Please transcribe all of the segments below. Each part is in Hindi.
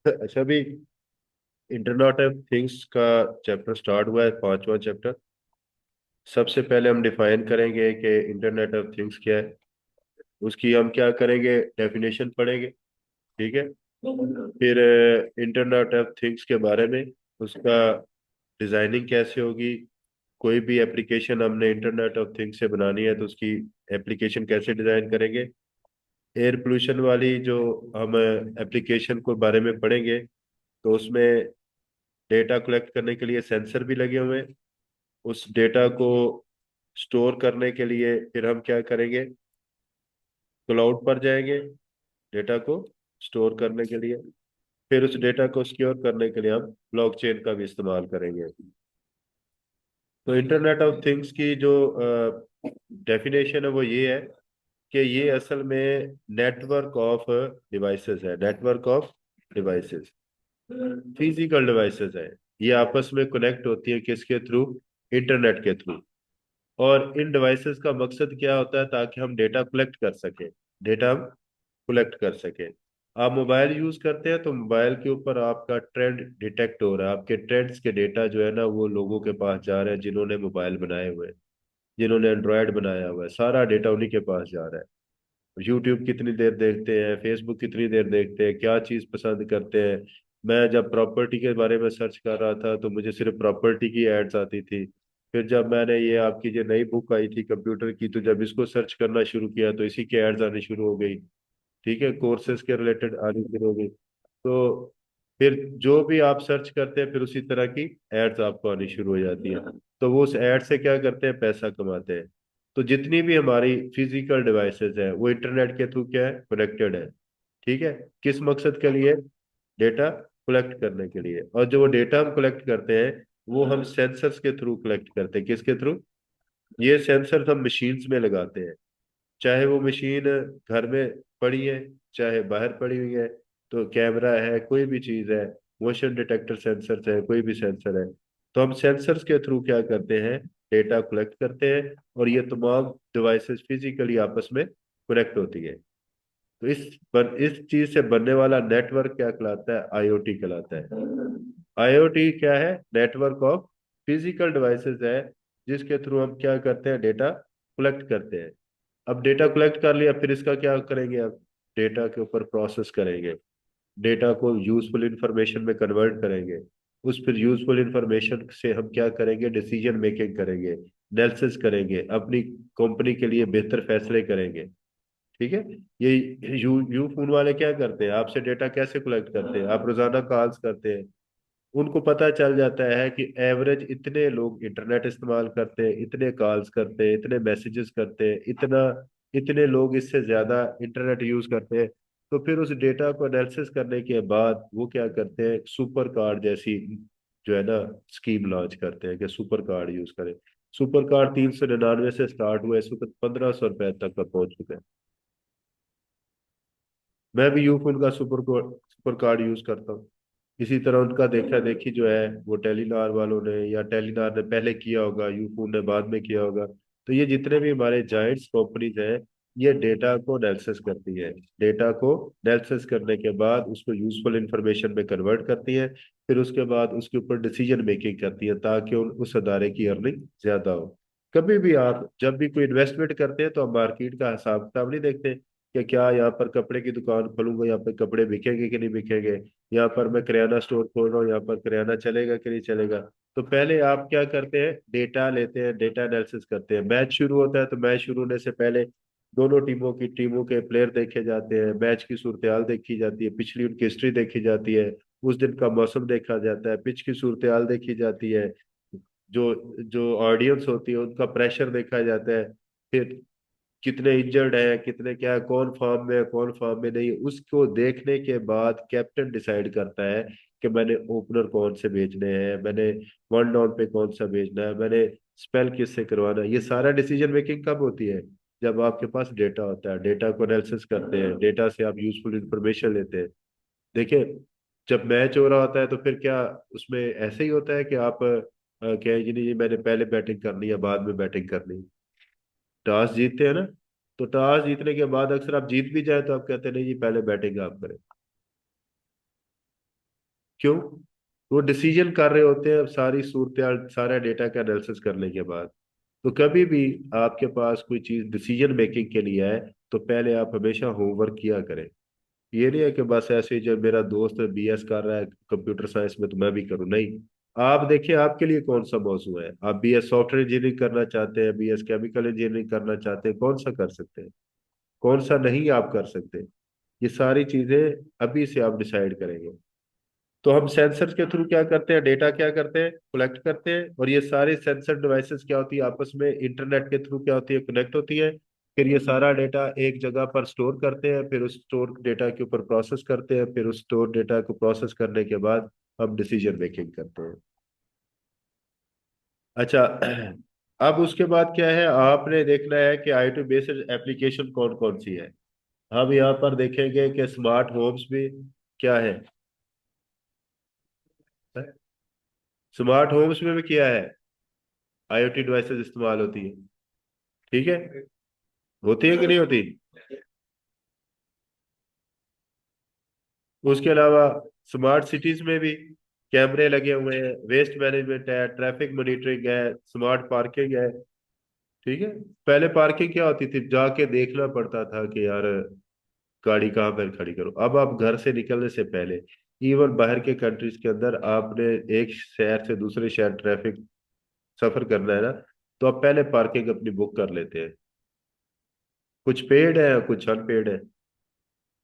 अच्छा, अभी इंटरनेट ऑफ थिंग्स का चैप्टर स्टार्ट हुआ है, पांचवा चैप्टर। सबसे पहले हम डिफाइन करेंगे कि इंटरनेट ऑफ थिंग्स क्या है। उसकी हम क्या करेंगे, डेफिनेशन पढ़ेंगे। ठीक है। फिर इंटरनेट ऑफ थिंग्स के बारे में, उसका डिजाइनिंग कैसे होगी। कोई भी एप्लीकेशन हमने इंटरनेट ऑफ थिंग्स से बनानी है तो उसकी एप्लीकेशन कैसे डिजाइन करेंगे। एयर पोल्यूशन वाली जो हम एप्लीकेशन को बारे में पढ़ेंगे, तो उसमें डेटा कलेक्ट करने के लिए सेंसर भी लगे हुए हैं। उस डेटा को स्टोर करने के लिए फिर हम क्या करेंगे, क्लाउड पर जाएंगे डेटा को स्टोर करने के लिए। फिर उस डेटा को सिक्योर करने के लिए हम ब्लॉकचेन का भी इस्तेमाल करेंगे। तो इंटरनेट ऑफ थिंग्स की जो डेफिनेशन है वो ये है कि ये असल में नेटवर्क ऑफ डिवाइसेस है। Network of devices, physical devices है। ये आपस में कनेक्ट होती है किसके थ्रू, इंटरनेट के थ्रू। और इन डिवाइसेस का मकसद क्या होता है, ताकि हम डेटा कलेक्ट कर सके। डेटा हम कलेक्ट कर सके। आप मोबाइल यूज करते हैं तो मोबाइल के ऊपर आपका ट्रेंड डिटेक्ट हो रहा है। आपके ट्रेंड्स के डेटा जो है ना, वो लोगों के पास जा रहे हैं जिन्होंने मोबाइल बनाए हुए हैं, जिन्होंने एंड्रॉयड बनाया हुआ है। सारा डेटा उन्हीं के पास जा रहा है। यूट्यूब कितनी देर देखते हैं, फेसबुक कितनी देर देखते हैं, क्या चीज़ पसंद करते हैं। मैं जब प्रॉपर्टी के बारे में सर्च कर रहा था तो मुझे सिर्फ प्रॉपर्टी की एड्स आती थी। फिर जब मैंने ये आपकी जो नई बुक आई थी कंप्यूटर की, तो जब इसको सर्च करना शुरू किया तो इसी की एड्स आनी शुरू हो गई। ठीक है, कोर्सेज के रिलेटेड आनी शुरू हो गई। तो फिर जो भी आप सर्च करते हैं, फिर उसी तरह की एड्स आपको आनी शुरू हो जाती है। तो वो उस एड से क्या करते हैं, पैसा कमाते हैं। तो जितनी भी हमारी फिजिकल डिवाइसेस है वो इंटरनेट के थ्रू क्या है, कनेक्टेड है। ठीक है। किस मकसद के लिए, डेटा कलेक्ट करने के लिए। और जो वो डेटा हम कलेक्ट करते हैं, वो हम सेंसर्स के थ्रू कलेक्ट करते हैं। किसके थ्रू, ये सेंसर हम मशीन्स में लगाते हैं। चाहे वो मशीन घर में पड़ी है, चाहे बाहर पड़ी हुई है। तो कैमरा है, कोई भी चीज है, मोशन डिटेक्टर सेंसर है, कोई भी सेंसर है। तो हम सेंसर्स के थ्रू क्या करते हैं, डेटा कलेक्ट करते हैं। और ये तमाम डिवाइसेस फिजिकली आपस में कनेक्ट होती है। तो इस चीज से बनने वाला नेटवर्क क्या कहलाता है, आईओटी कहलाता है। आईओटी क्या है, नेटवर्क ऑफ फिजिकल डिवाइसेस है, जिसके थ्रू हम क्या करते हैं, डेटा कलेक्ट करते हैं। अब डेटा कलेक्ट कर लिया, फिर इसका क्या करेंगे, अब डेटा के ऊपर प्रोसेस करेंगे। डेटा को यूजफुल इंफॉर्मेशन में कन्वर्ट करेंगे। उस फिर यूजफुल इंफॉर्मेशन से हम क्या करेंगे, डिसीजन मेकिंग करेंगे, एनालिसिस करेंगे, अपनी कंपनी के लिए बेहतर फैसले करेंगे। ठीक है। ये यू फोन वाले क्या करते हैं, आपसे डेटा कैसे कलेक्ट करते हैं, आप रोजाना कॉल्स करते हैं। उनको पता चल जाता है कि एवरेज इतने लोग इंटरनेट इस्तेमाल करते हैं, इतने कॉल्स करते हैं, इतने मैसेजेस करते हैं, इतना इतने लोग इससे ज्यादा इंटरनेट यूज करते हैं। तो फिर उस डेटा को एनालिसिस करने के बाद वो क्या करते हैं, सुपर कार्ड जैसी जो है ना स्कीम लॉन्च करते हैं कि सुपर कार्ड यूज करें। सुपर कार्ड 399 से स्टार्ट हुआ है, इस वक्त 1500 रुपए तक का पहुंच चुका है। मैं भी यूफोन का सुपर कार्ड यूज करता हूँ। इसी तरह उनका देखा देखी जो है, वो टेलीनॉर वालों ने या टेलीनॉर ने पहले किया होगा, यूफोन ने बाद में किया होगा। तो ये जितने भी हमारे जायंट्स कंपनीज हैं, ये डेटा को एनालिसिस करती है। डेटा को एनालिसिस करने के बाद उसको यूजफुल इंफॉर्मेशन में कन्वर्ट करती है। फिर उसके बाद उसके ऊपर डिसीजन मेकिंग करती है, ताकि उस अदारे की अर्निंग ज्यादा हो। कभी भी आप जब भी कोई इन्वेस्टमेंट करते हैं, तो आप मार्केट का हिसाब किताब नहीं देखते कि क्या यहाँ पर कपड़े की दुकान खोलूंगा, यहाँ पर कपड़े बिकेंगे कि नहीं बिकेंगे। यहाँ पर मैं किराना स्टोर खोल रहा हूँ, यहाँ पर किराना चलेगा कि नहीं चलेगा। तो पहले आप क्या करते हैं, डेटा लेते हैं, डेटा एनालिसिस करते हैं। मैच शुरू होता है तो मैच शुरू होने से पहले दोनों टीमों के प्लेयर देखे जाते हैं, मैच की सूरत हाल देखी जाती है, पिछली उनकी हिस्ट्री देखी जाती है, उस दिन का मौसम देखा जाता है, पिच की सूरत हाल देखी जाती है, जो जो ऑडियंस होती है उनका प्रेशर देखा जाता है। फिर कितने इंजर्ड है, कितने क्या, कौन फॉर्म में है, कौन फॉर्म में नहीं है, उसको देखने के बाद कैप्टन डिसाइड करता है कि मैंने ओपनर कौन से भेजने हैं, मैंने वन डाउन पे कौन सा भेजना है, मैंने स्पेल किससे करवाना है। ये सारा डिसीजन मेकिंग कब होती है, जब आपके पास डेटा होता है। डेटा को एनालिसिस करते हैं, डेटा से आप यूजफुल इंफॉर्मेशन लेते हैं। देखिए, जब मैच हो रहा होता है तो फिर क्या उसमें ऐसे ही होता है कि आप कहें जी नहीं जी मैंने पहले बैटिंग करनी है बाद में बैटिंग करनी है। टॉस जीतते हैं ना, तो टॉस जीतने के बाद अक्सर आप जीत भी जाए तो आप कहते हैं नहीं जी पहले बैटिंग आप करें। क्यों? वो डिसीजन कर रहे होते हैं अब सारी सूरत सारा डेटा का एनालिसिस करने के बाद। तो कभी भी आपके पास कोई चीज डिसीजन मेकिंग के लिए है, तो पहले आप हमेशा होमवर्क किया करें। ये नहीं है कि बस ऐसे ही जब मेरा दोस्त बीएस कर रहा है कंप्यूटर साइंस में तो मैं भी करूँ, नहीं। आप देखिए आपके लिए कौन सा मौजू है। आप बीएस सॉफ्टवेयर इंजीनियरिंग करना चाहते हैं, बीएस केमिकल इंजीनियरिंग करना चाहते हैं, कौन सा कर सकते हैं, कौन सा नहीं आप कर सकते। ये सारी चीजें अभी से आप डिसाइड करेंगे। तो हम सेंसर के थ्रू क्या करते हैं, डेटा क्या करते हैं, कलेक्ट करते हैं, और ये सारे सेंसर डिवाइसेस क्या होती है, आपस में इंटरनेट के थ्रू क्या होती है, कनेक्ट होती है। फिर ये सारा डेटा एक जगह पर स्टोर करते हैं, फिर उस स्टोर डेटा के ऊपर प्रोसेस करते हैं, फिर उस स्टोर डेटा को प्रोसेस करने के बाद हम डिसीजन मेकिंग करते हैं। अच्छा, अब उसके बाद क्या है, आपने देखना है कि IoT बेस्ड एप्लीकेशन कौन कौन सी है। हम यहाँ पर देखेंगे कि स्मार्ट होम्स भी क्या है। स्मार्ट होम्स में भी क्या है, IoT डिवाइसेस इस्तेमाल होती है। ठीक है, होती है कि नहीं होती। उसके अलावा स्मार्ट सिटीज में भी कैमरे लगे हुए हैं, वेस्ट मैनेजमेंट है, ट्रैफिक मॉनिटरिंग है, स्मार्ट पार्किंग है। ठीक है। पहले पार्किंग क्या होती थी, जाके देखना पड़ता था कि यार गाड़ी कहाँ पर खड़ी करो। अब आप घर से निकलने से पहले, इवन बाहर के कंट्रीज के अंदर आपने एक शहर से दूसरे शहर ट्रैफिक सफर करना है ना, तो आप पहले पार्किंग अपनी बुक कर लेते हैं। कुछ पेड है कुछ अनपेड है।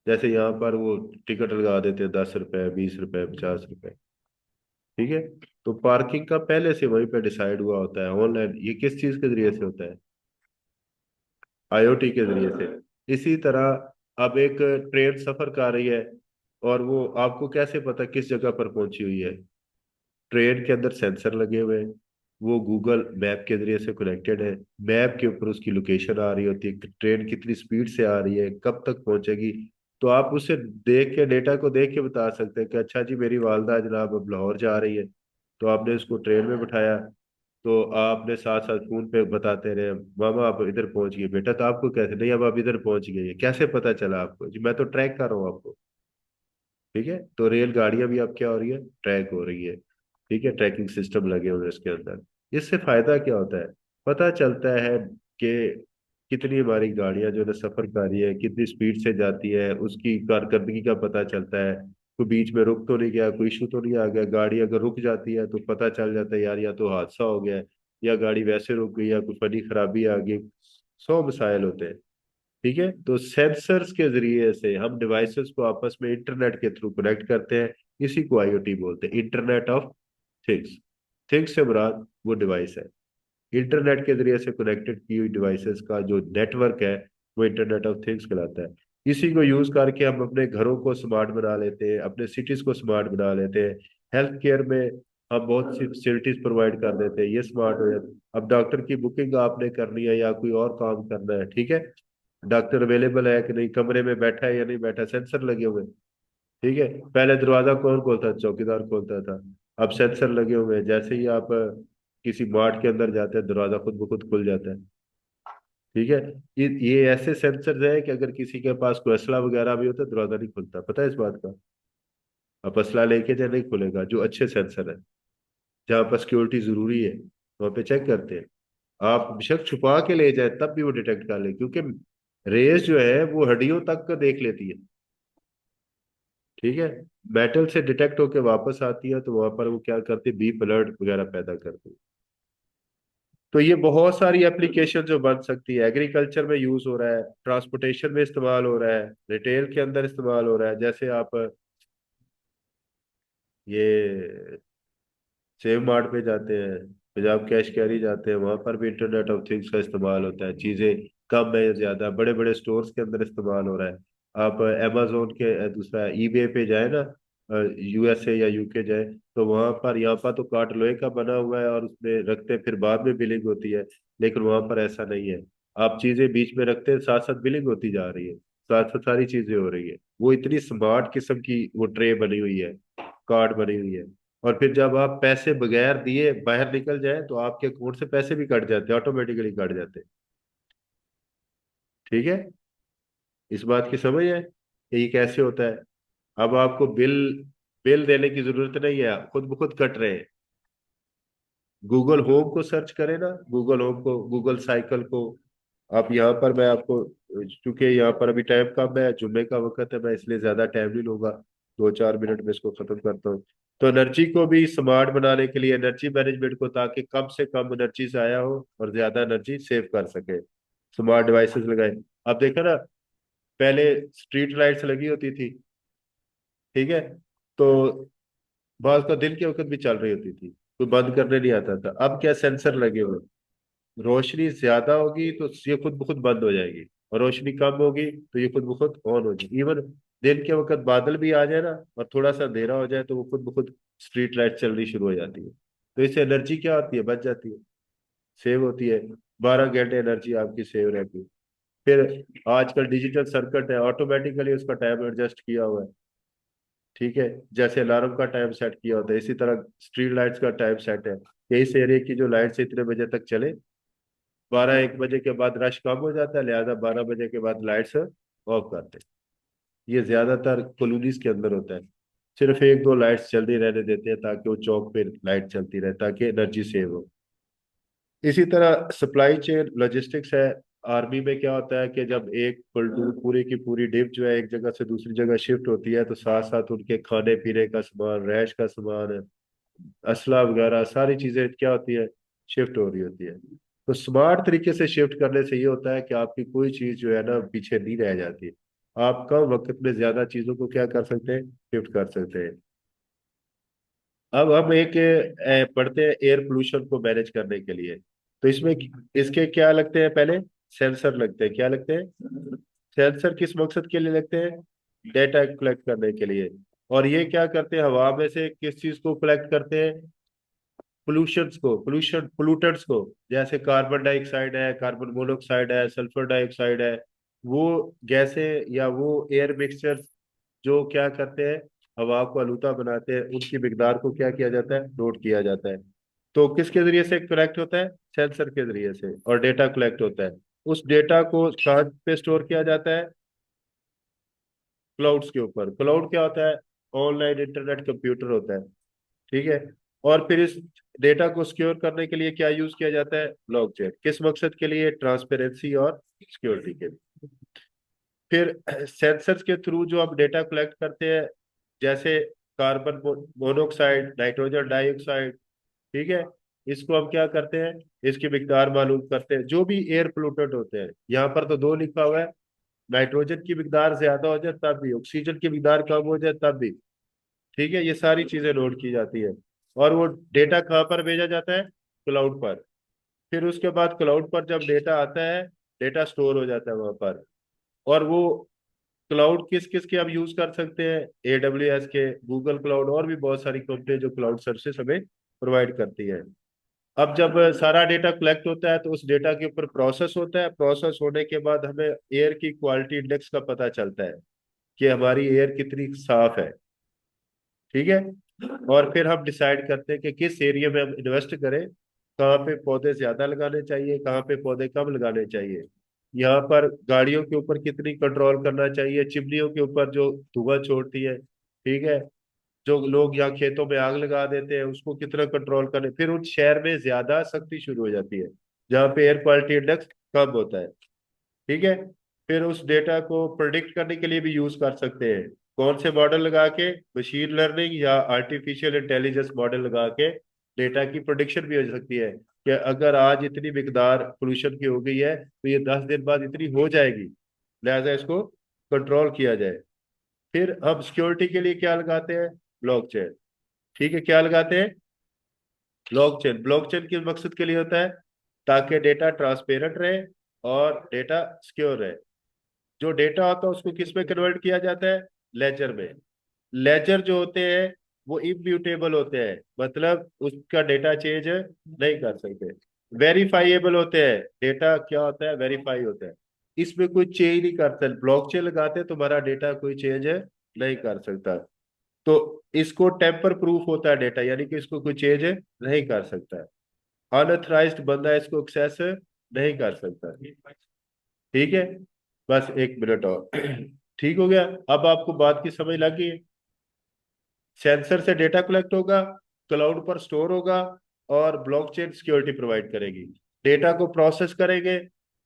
जैसे यहाँ पर वो टिकट लगा देते हैं, 10 रुपए, 20 रुपए, 50 रुपए। ठीक है। तो पार्किंग का पहले से वहीं पे डिसाइड हुआ होता है ऑनलाइन। ये किस चीज के जरिए से होता है, IoT के जरिए से। इसी तरह अब एक ट्रेन सफर कर रही है, और वो आपको कैसे पता किस जगह पर पहुंची हुई है। ट्रेन के अंदर सेंसर लगे हुए हैं, वो गूगल मैप के जरिए से कनेक्टेड है। मैप के ऊपर उसकी लोकेशन आ रही होती है कि ट्रेन कितनी स्पीड से आ रही है, कब तक पहुंचेगी। तो आप उसे देख के, डेटा को देख के बता सकते हैं कि अच्छा जी मेरी वालदा जनाब अब लाहौर जा रही है। तो आपने उसको ट्रेन में बिठाया, तो आपने साथ साथ फोन पे बताते रहे, मामा आप इधर पहुंच गए, बेटा तो आपको कैसे, नहीं अब आप इधर पहुंच गए, कैसे पता चला आपको जी, मैं तो ट्रैक कर रहा हूँ आपको। ठीक है। तो रेलगाड़ियां भी अब क्या हो रही है, ट्रैक हो रही है। ठीक है, ट्रैकिंग सिस्टम लगे हुए हैं इसके अंदर। इससे फायदा क्या होता है, पता चलता है कि कितनी हमारी गाड़ियां जो है ना सफर कर रही है, कितनी स्पीड से जाती है, उसकी कारकर्दगी का पता चलता है। कोई बीच में रुक तो नहीं गया, कोई इशू तो नहीं आ गया। गाड़ी अगर रुक जाती है तो पता चल जाता है यार या तो हादसा हो गया है, या गाड़ी वैसे रुक गई, या कोई फनी खराबी आ गई। 100 मसाइल होते हैं। ठीक है। तो सेंसर्स के जरिए से हम डिवाइसेस को आपस में इंटरनेट के थ्रू कनेक्ट करते हैं। इसी को IoT बोलते हैं, इंटरनेट ऑफ थिंग्स। थिंग्स से मुराद वो डिवाइस है। इंटरनेट के जरिए से कनेक्टेड की हुई डिवाइसेस का जो नेटवर्क है, वो इंटरनेट ऑफ थिंग्स कहलाता है। इसी को यूज करके हम अपने घरों को स्मार्ट बना लेते हैं, अपने सिटीज को स्मार्ट बना लेते हैं। हेल्थ केयर में हम बहुत सी फैसिलिटीज प्रोवाइड कर देते हैं, ये स्मार्ट हो जाता है। अब डॉक्टर की बुकिंग आपने करनी है या कोई और काम करना है, ठीक है, डॉक्टर अवेलेबल है कि नहीं, कमरे में बैठा है या नहीं बैठा, सेंसर लगे हुए हैं। ठीक है। पहले दरवाजा कौन खोलता था, चौकीदार खोलता था। अब सेंसर लगे हुए हैं, जैसे ही आप किसी मार्ट के अंदर जाते हैं दरवाजा खुद ब खुद खुल जाता है। ठीक है। ये ऐसे सेंसर है कि अगर किसी के पास कोई असला वगैरह भी होता है दरवाजा नहीं खुलता, पता है इस बात का। आप असला लेके जाए नहीं खुलेगा, जो अच्छे सेंसर है। जहाँ पर सिक्योरिटी जरूरी है वहां पे चेक करते हैं। आप बेशक छुपा के ले जाए तब भी वो डिटेक्ट कर ले, क्योंकि रेस जो है वो हड्डियों तक का देख लेती है। ठीक है। मेटल से डिटेक्ट होके वापस आती है, तो वहां पर वो क्या करती है, बीप अलर्ट वगैरह पैदा करती है। तो ये बहुत सारी एप्लीकेशन जो बन सकती है, एग्रीकल्चर में यूज हो रहा है, ट्रांसपोर्टेशन में इस्तेमाल हो रहा है, रिटेल के अंदर इस्तेमाल हो रहा है। जैसे आप ये सेव मार्ट पे जाते हैं, पंजाब कैश कैरी जाते हैं, वहां पर भी इंटरनेट ऑफ थिंग्स का इस्तेमाल होता है। चीजें कम है ज्यादा, बड़े बड़े स्टोर्स के अंदर इस्तेमाल हो रहा है। आप अमेजोन के दूसरा ईबे पे जाए ना, USA या UK जाए, तो वहां पर, यहाँ पर तो कार्ट लोहे का बना हुआ है और उसमें रखते हैं, फिर बाद में बिलिंग होती है। लेकिन वहां पर ऐसा नहीं है। आप चीजें बीच में रखते हैं, साथ साथ बिलिंग होती जा रही है, साथ साथ सारी चीजें हो रही है। वो इतनी स्मार्ट किस्म की वो ट्रे बनी हुई है, कार्ड बनी हुई है। और फिर जब आप पैसे बगैर दिए बाहर निकल जाए तो आपके अकाउंट से पैसे भी कट जाते हैं, ऑटोमेटिकली कट जाते हैं। ठीक है। इस बात की समझ है कि ये कैसे होता है। अब आपको बिल बिल देने की जरूरत नहीं है, खुद ब खुद कट रहे हैं। गूगल होम को सर्च करें ना, गूगल होम को, गूगल साइकिल को। आप यहाँ पर, मैं आपको, चूंकि यहाँ पर अभी टाइम कम है, जुम्मे का वक्त है, मैं इसलिए ज्यादा टाइम नहीं लूंगा, 2-4 मिनट में इसको खत्म करता हूँ। तो एनर्जी को भी स्मार्ट बनाने के लिए, एनर्जी मैनेजमेंट को, ताकि कम से कम एनर्जी से आया हो और ज्यादा एनर्जी सेव कर सके, स्मार्ट डिवाइसेस लगाए। अब देखो ना, पहले स्ट्रीट लाइट्स लगी होती थी, ठीक है, तो बात का दिन के वक्त भी चल रही होती थी, कोई बंद करने नहीं आता था। अब क्या, सेंसर लगे हुए, रोशनी ज्यादा होगी तो ये खुद ब खुद बंद हो जाएगी, और रोशनी कम होगी तो ये खुद ब खुद ऑन हो जाएगी। इवन दिन के वक्त बादल भी आ जाए ना, और थोड़ा सा अंधेरा हो जाए, तो वो खुद ब खुद स्ट्रीट लाइट चलनी शुरू हो जाती है। तो इससे एनर्जी क्या होती है, बच जाती है, सेव होती है। 12 घंटे एनर्जी आपकी सेव रहती है। फिर आजकल डिजिटल सर्किट है, ऑटोमेटिकली उसका टाइम एडजस्ट किया हुआ है, ठीक है, जैसे अलार्म का टाइम सेट किया होता है, इसी तरह स्ट्रीट लाइट्स का टाइम सेट है कि इस एरिया की जो लाइट्स इतने बजे तक चले, 12-1 बजे के बाद रश कम हो जाता है, लिहाजा 12 बजे के बाद लाइट्स ऑफ करते हैं। ये ज्यादातर कॉलोनीज के अंदर होता है, सिर्फ 1-2 लाइट्स चलती रहने देते हैं, ताकि वो चौक पे लाइट चलती रहे, ताकि एनर्जी सेव हो। इसी तरह सप्लाई चेन लॉजिस्टिक्स है। आर्मी में क्या होता है कि जब एक प्लेटून पूरी की पूरी डिप जो है एक जगह से दूसरी जगह शिफ्ट होती है, तो साथ साथ उनके खाने पीने का सामान, रैश का सामान, असला वगैरह सारी चीजें क्या होती है, शिफ्ट हो रही होती है। तो स्मार्ट तरीके से शिफ्ट करने से ये होता है कि आपकी कोई चीज जो है ना पीछे नहीं रह जाती। आप कम वक्त में ज्यादा चीजों को क्या कर सकते हैं, शिफ्ट कर सकते हैं। अब हम एक पढ़ते हैं एयर पोल्यूशन को मैनेज करने के लिए। तो इसमें इसके क्या लगते हैं, पहले सेंसर लगते हैं। क्या लगते हैं, सेंसर किस मकसद के लिए लगते हैं, डेटा कलेक्ट करने के लिए। और ये क्या करते हैं, हवा में से किस चीज को कलेक्ट करते हैं, पोल्यूशंस को, पोल्यूटेंट्स को, जैसे कार्बन डाइऑक्साइड है, कार्बन मोनोऑक्साइड है, सल्फर डाइऑक्साइड है, वो गैसें या वो एयर मिक्सचर जो क्या करते हैं, हवा को आलूदा बनाते हैं, उनकी मिकदार को क्या किया जाता है, नोट किया जाता है। तो किसके जरिए से कलेक्ट होता है, सेंसर के जरिए से, और डेटा कलेक्ट होता है। उस डेटा को कहाँ पे स्टोर किया जाता है, क्लाउड्स के ऊपर। क्लाउड क्या होता है, ऑनलाइन इंटरनेट कंप्यूटर होता है, ठीक है। और फिर इस डेटा को सिक्योर करने के लिए क्या यूज किया जाता है, ब्लॉकचेन। किस मकसद के लिए, ट्रांसपेरेंसी और सिक्योरिटी के लिए। फिर सेंसर्स के थ्रू जो हम डेटा कलेक्ट करते हैं, जैसे कार्बन मोनोऑक्साइड, नाइट्रोजन डाइऑक्साइड, ठीक है, इसको हम क्या करते हैं, इसकी मिकदार मालूम करते हैं। जो भी एयर पोल्यूटेंट होते हैं, यहाँ पर तो दो लिखा हुआ है, नाइट्रोजन की मिकदार ज्यादा हो जाए तब भी, ऑक्सीजन की मिकदार कम हो जाए तब भी, ठीक है, ये सारी चीजें नोट की जाती है। और वो डेटा कहाँ पर भेजा जाता है, क्लाउड पर। फिर उसके बाद क्लाउड पर जब डेटा आता है, डेटा स्टोर हो जाता है वहां पर। और वो क्लाउड किस किस के हम यूज कर सकते हैं, AWS के, गूगल क्लाउड, और भी बहुत सारी कंपनी जो क्लाउड सर्विसेज हमें प्रोवाइड करती है। अब जब सारा डेटा कलेक्ट होता है, तो उस डेटा के ऊपर प्रोसेस होता है। प्रोसेस होने के बाद हमें एयर की क्वालिटी इंडेक्स का पता चलता है कि हमारी एयर कितनी साफ है, ठीक है। और फिर हम डिसाइड करते हैं कि किस एरिया में हम इन्वेस्ट करें, कहाँ पे पौधे ज्यादा लगाने चाहिए, कहाँ पे पौधे कम लगाने चाहिए। यहाँ पर गाड़ियों के ऊपर कितनी कंट्रोल करना चाहिए, चिमनियों के ऊपर जो धुआं छोड़ती है, ठीक है, जो लोग यहाँ खेतों में आग लगा देते हैं, उसको कितना कंट्रोल करें। फिर उस शहर में ज्यादा सख्ती शुरू हो जाती है, जहाँ पे एयर क्वालिटी इंडेक्स कम होता है, ठीक है। फिर उस डेटा को प्रिडिक्ट करने के लिए भी यूज कर सकते हैं। कौन से मॉडल लगा के, मशीन लर्निंग या आर्टिफिशियल इंटेलिजेंस मॉडल लगा के डेटा की प्रोडिक्शन भी हो सकती है, कि अगर आज इतनी मिकदार पोल्यूशन की हो गई है, तो ये 10 दिन बाद इतनी हो जाएगी, लिहाजा इसको कंट्रोल किया जाए। फिर हम सिक्योरिटी के लिए क्या लगाते हैं, ब्लॉकचेन, ठीक है। क्या लगाते हैं, ब्लॉकचेन। ब्लॉकचेन किस मकसद के लिए होता है, ताकि डेटा ट्रांसपेरेंट रहे और डेटा सिक्योर रहे। जो डेटा होता है उसको किस में कन्वर्ट किया जाता है, लेजर में। लेजर जो होते हैं वो इम्यूटेबल होते हैं, मतलब उसका डेटा चेंज नहीं कर सकते। वेरीफाइएबल होते हैं, डेटा क्या होता है, वेरीफाई होता है, इसमें कोई चेंज नहीं करता। ब्लॉकचेन लगाते हैं, तुम्हारा डेटा कोई चेंज नहीं कर सकता। तो इसको टेम्पर प्रूफ होता है डेटा, यानी कि इसको कोई चेंज नहीं कर सकता है। अनऑथराइज्ड बंदा इसको एक्सेस नहीं कर सकता, ठीक है। बस 1 मिनट और ठीक हो गया। अब आपको बात की समझ लग गई है। सेंसर से डेटा कलेक्ट होगा, क्लाउड पर स्टोर होगा, और ब्लॉकचेन सिक्योरिटी प्रोवाइड करेगी। डेटा को प्रोसेस करेंगे,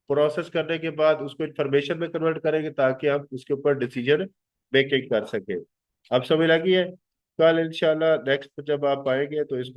प्रोसेस करने के बाद उसको इंफॉर्मेशन में कन्वर्ट करेंगे ताकि हम उसके ऊपर डिसीजन मेकिंग कर सके। अब समझ लगी है? कल इंशाल्लाह नेक्स्ट जब आप आएंगे तो इसको